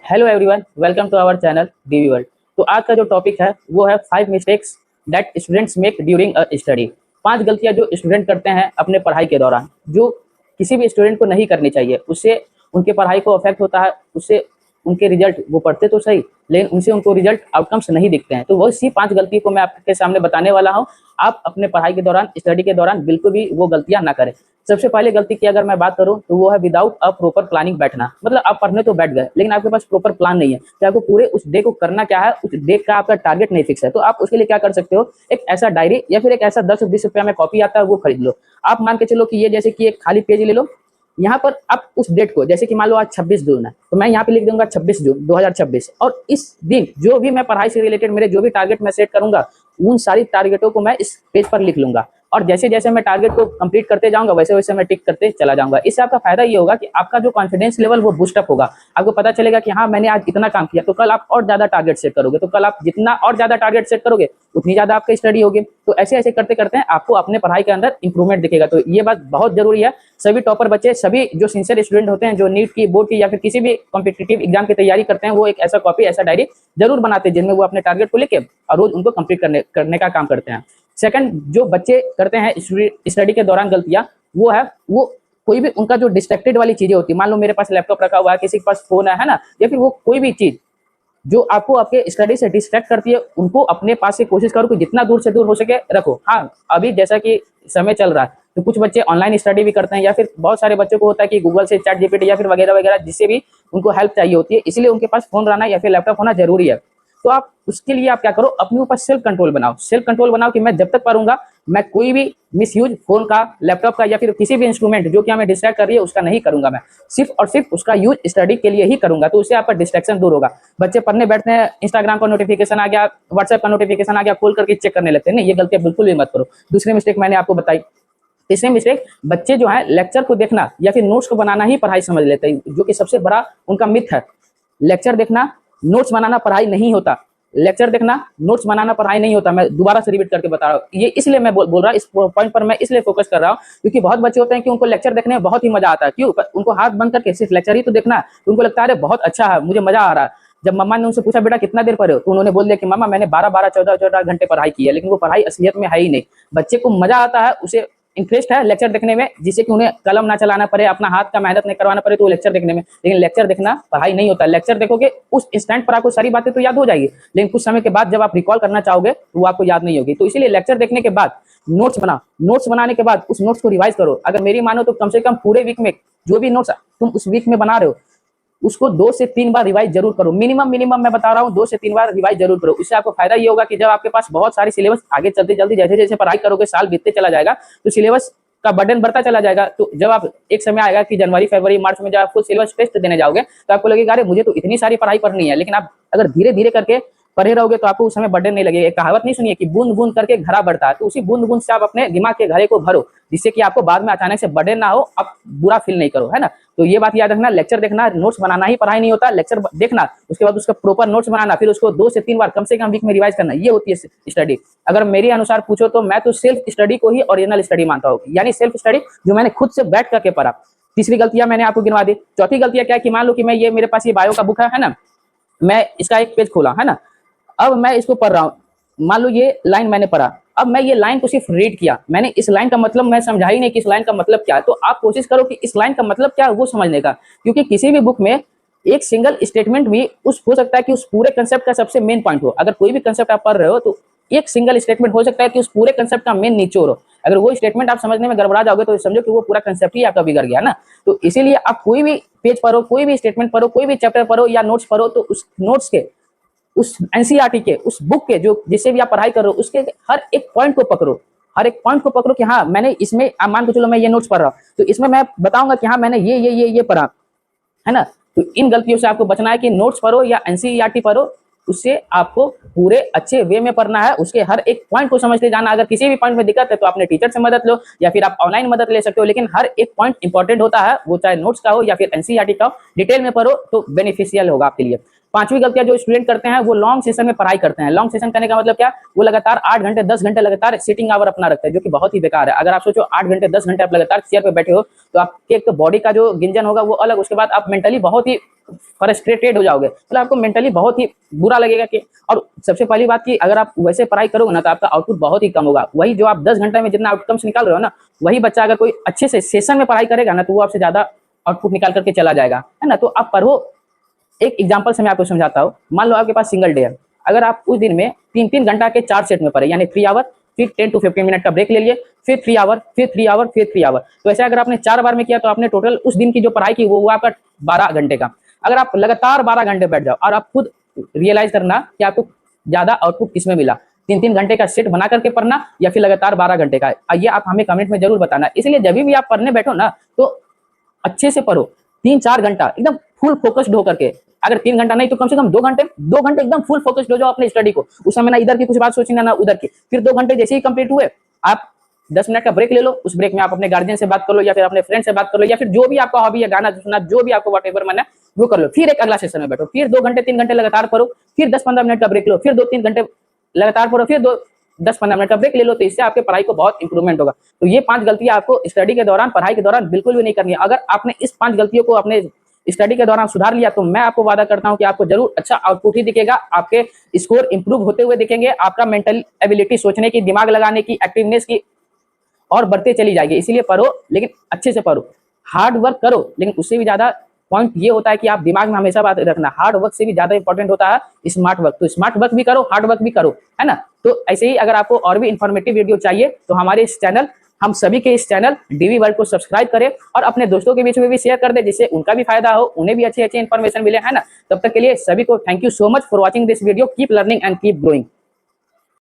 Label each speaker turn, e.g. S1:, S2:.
S1: Hello everyone, welcome to our channel DV world. तो आज का जो टॉपिक है वो है 5 mistakes that students make during a study. 5 गलतियां जो स्टूडेंट करते हैं अपने पढ़ाई के दौरान, जो किसी भी स्टूडेंट को नहीं करनी चाहिए। उससे उनके पढ़ाई को अफेक्ट होता है, उससे उनके रिजल्ट, वो पढ़ते तो सही लेकिन उनसे उनको रिजल्ट आउटकम्स नहीं दिखते हैं। तो वो इसी 5 गलती को मैं आपके सामने बताने वाला हूँ। आप अपने पढ़ाई के दौरान, स्टडी के दौरान बिल्कुल भी वो गलतियां ना करें। सबसे पहले गलती की अगर मैं बात करूं तो वो है विदाउट अ प्रॉपर प्लानिंग बैठना। मतलब आप पढ़ने तो बैठ गए लेकिन आपके पास प्रॉपर प्लान नहीं है कि आपको पूरे उस डे को करना क्या है। उस डे का आपका टारगेट नहीं फिक्स है, तो आप उसके लिए क्या कर सकते हो, एक ऐसा डायरी या फिर एक ऐसा 10-20 रुपया में कॉपी आता है वो खरीद लो। आप मान के चलो कि ये जैसे कि एक खाली पेज ले लो, यहाँ पर आप उस डेट को, जैसे कि मान लो आज 26 जून है तो मैं यहाँ पे लिख दूंगा 26 जून 2026, और इस दिन जो भी मैं पढ़ाई से रिलेटेड मेरे जो भी टारगेट मैं सेट करूंगा उन सारी टारगेटों को मैं इस पेज पर लिख लूंगा। और जैसे जैसे मैं टारगेट को कंप्लीट करते जाऊंगा वैसे वैसे मैं टिक करते चला जाऊंगा। इससे आपका फायदा ये होगा कि आपका जो कॉन्फिडेंस लेवल वो बूस्ट अप होगा। आपको पता चलेगा कि हाँ मैंने आज इतना काम किया, तो कल आप और ज्यादा टारगेट सेट करोगे, तो कल आप जितना और ज्यादा टारगेट सेट करोगे उतनी ज्यादा आपकी स्टडी होगी। तो ऐसे ऐसे करते करते आपको अपने पढ़ाई के अंदर इंप्रूवमेंट दिखेगा। तो ये बात बहुत जरूरी है। सभी टॉपर बच्चे, सभी जो सिंसियर स्टूडेंट होते हैं, जो नीट की, बोर्ड की या फिर किसी भी कॉम्पिटिटिव एग्जाम की तैयारी करते हैं, वो एक ऐसा कॉपी, ऐसा डायरी जरूर बनाते हैं जिनमें वो अपने टारगेट को लेके और रोज उनको कंप्लीट करने का काम करते हैं। सेकंड, जो बच्चे करते हैं स्टडी के दौरान गलतियां, वो है वो कोई भी उनका जो डिस्ट्रैक्टेड वाली चीजें होती है, मान लो मेरे पास लैपटॉप रखा हुआ है, किसी के पास फोन है ना, या फिर वो कोई भी चीज जो आपको आपके स्टडी से डिस्ट्रैक्ट करती है, उनको अपने पास से कोशिश करो कि जितना दूर से दूर हो सके रखो। हाँ, अभी जैसा कि समय चल रहा है तो कुछ बच्चे ऑनलाइन स्टडी भी करते हैं, या फिर बहुत सारे बच्चों को होता है कि गूगल से चैट जीपीटी या फिर वगैरह वगैरह जिससे भी उनको हेल्प चाहिए होती है, इसलिए उनके पास फोन रहना या फिर लैपटॉप होना जरूरी है। तो आप उसके लिए आप क्या करो, अपने ऊपर सेल्फ कंट्रोल बनाओ। सेल्फ कंट्रोल बनाओ कि मैं जब तक पढ़ूंगा मैं कोई भी मिस यूज फोन का, लैपटॉप का या फिर किसी भी इंस्ट्रूमेंट जो कि हमें डिस्ट्रैक्ट कर रही है उसका नहीं करूंगा। मैं सिर्फ और सिर्फ उसका यूज स्टडी के लिए ही करूंगा। तो उससे आपका डिस्ट्रैक्शन दूर होगा। बच्चे पढ़ने बैठते हैं, इंस्टाग्राम का नोटिफिकेशन आ गया, व्हाट्सएप का नोटिफिकेशन आ गया, खोल करके चेक करने लगते हैं। नहीं, ये गलतियां बिल्कुल भी मत करो। दूसरी मिस्टेक मैंने आपको बताई। तीसरी मिस्टेक, बच्चे जो है लेक्चर को देखना या फिर नोट्स को बनाना ही पढ़ाई समझ लेते हैं, जो कि सबसे बड़ा उनका मिथ है। लेक्चर देखना, नोट्स बनाना पढ़ाई नहीं होता। लेक्चर देखना, नोट्स बनाना पढ़ाई नहीं होता। मैं दोबारा से रिपीट करके बता रहा हूँ। ये इसलिए मैं बोल रहा हूँ, इस पॉइंट पर मैं इसलिए फोकस कर रहा हूँ क्योंकि बहुत बच्चे होते हैं कि उनको लेक्चर देखने में बहुत ही मजा आता है। क्यों? उनको हाथ बंद करके सिर्फ लेक्चर ही तो देखना है, तो उनको लगता है अरे बहुत अच्छा है, मुझे मजा आ रहा है। जब मम्मा ने उनसे पूछा बेटा कितना देर पढ़े हो, तो उन्होंने बोल दिया कि मम्मा मैंने 12-12, 14-14 घंटे पढ़ाई की है, लेकिन वो पढ़ाई असलियत में है ही नहीं। बच्चे को मजा आता है, उसे इंटरेस्ट है लेक्चर देखने में, जिससे कि उन्हें कलम ना चलाना पड़े, अपना हाथ का मेहनत नहीं करवाना पड़े, तो लेक्चर देखने में। लेकिन लेक्चर देखना पढ़ाई नहीं होता। लेक्चर देखोगे उस इंस्टेंट पर आपको सारी बातें तो याद हो जाएगी, लेकिन कुछ समय के बाद जब आप रिकॉल करना चाहोगे तो वो आपको याद नहीं होगी। तो इसीलिए लेक्चर देखने के बाद नोट्स बनाओ। नोट्स बनाने के बाद उस नोट्स को रिवाइज करो। अगर मेरी मानो तो कम से कम पूरे वीक में जो भी नोट्स तुम उस वीक में बना रहे हो उसको 2 से 3 बार रिवाइज जरूर करो। मिनिमम मिनिमम मैं बता रहा हूँ 2 से 3 बार रिवाइज जरूर करो। इससे आपको फायदा ये होगा कि जब आपके पास बहुत सारी सिलेबस आगे चलते जल्दी जैसे जैसे पढ़ाई करोगे, साल बीतते चला जाएगा तो सिलेबस का बर्डन बढ़ता चला जाएगा। तो जब आप एक समय आएगा कि जनवरी, फरवरी, मार्च में जब आप फुल सिलेबस टेस्ट देने जाओगे तो आपको लगेगा अरे मुझे तो इतनी सारी पढ़ाई करनी है। लेकिन आप अगर धीरे धीरे करके पढ़े रहोगे तो आपको उस समय बर्डन नहीं लगेगा। एक कहावत नहीं सुनिए कि बूंद बूंद करके घड़ा बढ़ता है, तो उसी बूंद बूंद से आप अपने दिमाग के घड़े को भरो, जिससे कि आपको बाद में अचानक से बर्डन ना हो, आप बुरा फील नहीं करो, है ना। तो ये बात याद रखना, लेक्चर देखना, नोट्स बनाना ही पढ़ाई नहीं होता। लेक्चर देखना, उसके बाद उसका प्रॉपर नोट्स बनाना, फिर उसको 2 से 3 बार कम से कम वीक में रिवाइज करना, ये होती है स्टडी। अगर मेरे अनुसार पूछो तो मैं तो सेल्फ स्टडी को ही ओरिजिनल स्टडी मानता हूँ, यानी सेल्फ स्टडी जो मैंने खुद से बैठ करके पढ़ा। तीसरी गलतियां मैंने आपको गिनवा दी। चौथी गलतियां क्या है कि मान लो कि मैं ये मेरे पास ये बायो का बुक है ना, मैं इसका एक पेज खोला है ना, अब मैं इसको पढ़ रहा हूँ। मान लो ये लाइन मैंने पढ़ा, अब मैं ये लाइन को सिर्फ रीड किया, मैंने इस लाइन का मतलब मैं समझा ही नहीं कि इस लाइन का मतलब क्या है। तो आप कोशिश करो कि इस लाइन का मतलब क्या है वो समझने का, क्योंकि किसी भी बुक में एक सिंगल स्टेटमेंट भी उस हो सकता है कि उस पूरे कंसेप्ट का सबसे मेन पॉइंट हो। अगर कोई भी कंसेप्ट आप पढ़ रहे हो तो एक सिंगल स्टेटमेंट हो सकता है कि उस पूरे कंसेप्ट का मेन निचोड़ हो। अगर वो स्टेटमेंट आप समझने में गड़बड़ा जाओगे तो समझो कि वो पूरा कंसेप्ट ही आपका बिगड़ गया ना। तो इसीलिए आप कोई भी पेज पढ़ो, कोई भी स्टेटमेंट पढ़ो, कोई भी चैप्टर पढ़ो या नोट्स पढ़ो, तो उस नोट्स के, उस एनसीईआरटी के, उस बुक के, जो जिससे भी आप पढ़ाई कर रहे हो उसके हर एक पॉइंट को पकड़ो। हर एक पॉइंट को पकड़ो कि हाँ मैंने इसमें, मान के चलो मैं ये नोट्स पढ़ रहा हूँ तो इसमें मैं बताऊंगा कि हाँ मैंने ये पढ़ा, है ना। तो इन गलतियों से आपको बचना है कि नोट्स पढ़ो या एनसीईआरटी पढ़ो, उससे आपको पूरे अच्छे वे में पढ़ना है, उसके हर एक पॉइंट को समझते जाना। अगर किसी भी पॉइंट में दिक्कत है तो अपने टीचर से मदद लो या फिर आप ऑनलाइन मदद ले सकते हो, लेकिन हर एक पॉइंट इंपॉर्टेंट होता है, वो चाहे नोट्स का हो या फिर एनसीईआरटी का हो, डिटेल में पढ़ो तो बेनिफिशियल होगा आपके लिए। पांचवी गलतियां जो स्टूडेंट करते हैं वो लॉन्ग सेशन में पढ़ाई करते हैं। लॉन्ग सेशन करने का मतलब क्या, वो लगातार 8 घंटे 10 घंटे लगातार सिटिंग आवर अपना रखते हैं, जो कि बहुत ही बेकार है। अगर आप सोचो 8 घंटे 10 घंटे आप लगातार चेयर पे बैठे हो तो आपके एक तो बॉडी का जो गिंजन होगा वो अलग, उसके बाद आप मेंटली बहुत ही फ्रस्ट्रेटेड हो जाओगे, मतलब आपको मेंटली बहुत ही बुरा लगेगा कि, और सबसे पहली बात कि अगर आप वैसे पढ़ाई करोगे ना तो आपका आउटपुट बहुत ही कम होगा। वही जो आप 10 घंटे में जितना आउटकम्स निकाल रहे हो ना, वही बच्चा अगर कोई अच्छे से सेशन में पढ़ाई करेगा ना तो वो आपसे ज्यादा आउटपुट निकाल करके चला जाएगा, है ना। तो आप पढ़ो। एक एग्जांपल से मैं आपको समझाता हूँ। मान लो आपके पास सिंगल डे है, अगर आप उस दिन में 3-3 घंटा के 4 सेट में पढ़े, यानी 3 आवर, फिर 10 to 15 मिनट का ब्रेक ले लिए, फिर 3 आवर, फिर 3 आवर, फिर 3 आवर, तो ऐसे अगर आपने 4 बार में किया तो आपने टोटल उस दिन की जो पढ़ाई की वो हुआ आपका 12 घंटे का। अगर आप लगातार 12 घंटे बैठ जाओ और आप खुद रियलाइज करना कि आपको ज्यादा आउटपुट किसमें मिला, 3-3 घंटे का सेट बना करके पढ़ना या फिर लगातार 12 घंटे का, ये आप हमें कमेंट में जरूर बताना। इसलिए जब भी आप पढ़ने बैठो ना तो अच्छे से पढ़ो, 3-4 घंटा एकदम फुल फोकस्ड होकर के। अगर 3 घंटा नहीं तो कम से कम 2 घंटे एकदम फुल फोकस्ड हो जाओ अपने स्टडी को। उस समय ना इधर की कुछ बात सोचना ना उधर की। फिर 2 घंटे जैसे ही कंप्लीट हुए, आप 10 मिनट का ब्रेक ले लो। उस ब्रेक में आप अपने गार्जियन से बात कर लो या फिर अपने फ्रेंड से बात कर लो, या फिर जो भी आपका हॉबी है, गाना सुनना, जो भी आपको व्हाटएवर मन है वो कर लो। फिर एक अगला सेशन में बैठो, फिर 2 घंटे 3 घंटे लगातार पढ़ो, फिर 10-15 मिनट का ब्रेक लो, फिर 2-3 घंटे लगातार पढ़ो, फिर 10-15 मिनट का ब्रेक ले लो। तो इससे आपके पढ़ाई को बहुत इंप्रूवमेंट होगा। तो ये 5 गलतियां आपको स्टडी के दौरान, पढ़ाई के दौरान बिल्कुल भी नहीं करनी है। अगर आपने इस 5 गलतियों को अपने स्टडी के दौरान सुधार लिया तो मैं आपको वादा करता हूं कि आपको जरूर अच्छा आउटपुट ही दिखेगा, आपके स्कोर इंप्रूव होते हुए दिखेंगे, आपका मेंटल एबिलिटी, सोचने की, दिमाग लगाने की, एक्टिवनेस की और बढ़ते चली जाएगी। इसीलिए पढ़ो, लेकिन अच्छे से पढ़ो, हार्ड वर्क करो, लेकिन उससे भी ज्यादा पॉइंट ये होता है कि आप दिमाग में हमेशा बात रखना, हार्ड वर्क से भी ज्यादा इंपॉर्टेंट होता है स्मार्ट वर्क। तो स्मार्ट वर्क भी करो, हार्ड वर्क भी करो, है ना। तो ऐसे ही अगर आपको और भी इंफॉर्मेटिव वीडियो चाहिए तो हमारे इस चैनल, हम सभी के इस चैनल डीवी वर्ल्ड को सब्सक्राइब करें और अपने दोस्तों के बीच में भी शेयर कर दे, जिससे उनका भी फायदा हो, उन्हें भी अच्छी अच्छी इन्फॉर्मेशन मिले, है ना। तब तक के लिए सभी को thank you so much for watching this video. Keep learning and keep growing.